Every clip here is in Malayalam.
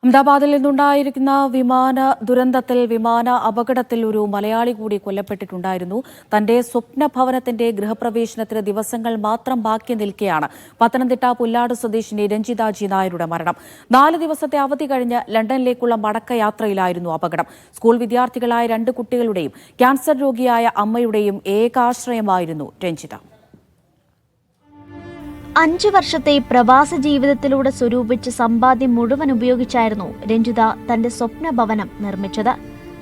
അഹമ്മദാബാദിൽ നിന്നുണ്ടായിരിക്കുന്ന വിമാന അപകടത്തിൽ ഒരു മലയാളി കൂടി കൊല്ലപ്പെട്ടിട്ടുണ്ടായിരുന്നു. തന്റെ സ്വപ്ന ഭവനത്തിന്റെ ഗൃഹപ്രവേശനത്തിന് ദിവസങ്ങൾ മാത്രം ബാക്കി നിൽക്കെയാണ് പത്തനംതിട്ട പുല്ലാട് സ്വദേശിനി രഞ്ജിത ജി നായരുടെ മരണം. 4 ദിവസത്തെ അവധി കഴിഞ്ഞ് ലണ്ടനിലേക്കുള്ള മടക്കയാത്രയിലായിരുന്നു അപകടം. സ്കൂൾ വിദ്യാർത്ഥികളായ 2 കുട്ടികളുടെയും ക്യാൻസർ രോഗിയായ അമ്മയുടെയും ഏകാശ്രയമായിരുന്നു രഞ്ജിത. 5 വർഷത്തെ പ്രവാസ ജീവിതത്തിലൂടെ സ്വരൂപിച്ച സമ്പാദ്യം മുഴുവൻ ഉപയോഗിച്ചായിരുന്നു രഞ്ജിത തന്റെ സ്വപ്ന ഭവനം നിർമ്മിച്ചത്.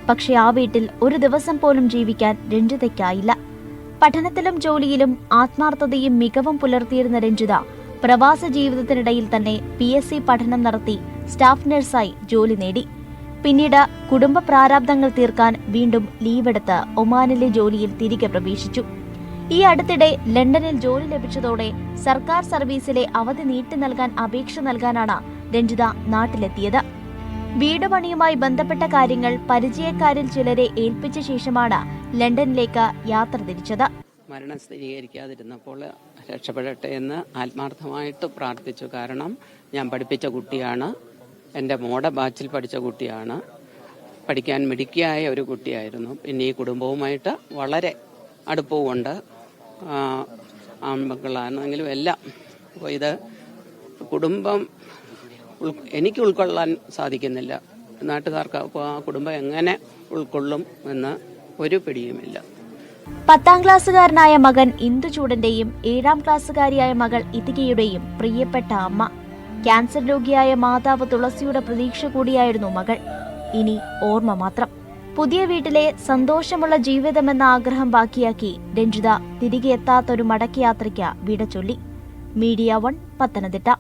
പക്ഷേ ആ വീട്ടിൽ ഒരു ദിവസം പോലും ജീവിക്കാൻ രഞ്ജിതയ്ക്കായില്ല. പഠനത്തിലും ജോലിയിലും ആത്മാർത്ഥതയും മികവും പുലർത്തിയിരുന്ന രഞ്ജിത പ്രവാസ ജീവിതത്തിനിടയിൽ തന്നെ PSC പഠനം നടത്തി സ്റ്റാഫ് നഴ്സായി ജോലി നേടി. പിന്നീട് കുടുംബ പ്രാരാബ്ദങ്ങൾ തീർക്കാൻ വീണ്ടും ലീവെടുത്ത് ഒമാനിലെ ജോലിയിൽ തിരികെ പ്രവേശിച്ചു. ഈ അടുത്തിടെ ലണ്ടനിൽ ജോലി ലഭിച്ചതോടെ സർക്കാർ സർവീസിലെ അവധി നീട്ടി നൽകാൻ അപേക്ഷ നൽകാനാണ് രഞ്ജിത നാട്ടിലെത്തിയത്. വീട് പണിയുമായി ബന്ധപ്പെട്ട കാര്യങ്ങൾ പരിചയക്കാരിൽ ചിലരെ ഏൽപ്പിച്ച ശേഷമാണ് ലണ്ടനിലേക്ക് യാത്ര തിരിച്ചത്. മരണം സ്ഥിരീകരിക്കാതിരുന്നപ്പോൾ രക്ഷപ്പെടട്ടെ എന്ന് ആത്മാർത്ഥമായിട്ട് പ്രാർത്ഥിച്ചു. കാരണം ഞാൻ പഠിപ്പിച്ച കുട്ടിയാണ്, എൻ്റെ മോടെ ബാച്ചിൽ പഠിച്ച കുട്ടിയാണ്, പഠിക്കാൻ മിടുക്കിയായ ഒരു കുട്ടിയായിരുന്നു. പിന്നെ ഈ കുടുംബവുമായിട്ട് വളരെ അടുപ്പവുമുണ്ട്. ആൺമക്കളാണെങ്കിലും എല്ലാം. അപ്പോൾ ഇത് കുടുംബം എനിക്ക് ഉൾക്കൊള്ളാൻ സാധിക്കുന്നില്ല. നാട്ടുകാർക്ക് അപ്പോൾ ആ കുടുംബം എങ്ങനെ ഉൾക്കൊള്ളും എന്ന് ഒരു പിടിയുമില്ല. 10ാം ക്ലാസ്സുകാരനായ മകൻ ഇന്ദുചൂടന്റെയും 7ാം ക്ലാസ്സുകാരിയായ മകൾ ഇതികയുടെയും പ്രിയപ്പെട്ട അമ്മ. ക്യാൻസർ രോഗിയായ മാതാവ് തുളസിയുടെ പ്രതീക്ഷ കൂടിയായിരുന്നു മകൾ. ഇനി ഓർമ്മ മാത്രം. പുതിയ വീട്ടിലെ സന്തോഷമുള്ള ജീവിതമെന്ന ആഗ്രഹം ബാക്കിയാക്കി രഞ്ജിത തിരികെ എത്താത്തൊരു മടക്കയാത്രയ്ക്ക് വിട ചൊല്ലി. മീഡിയ 1 പത്തനംതിട്ട.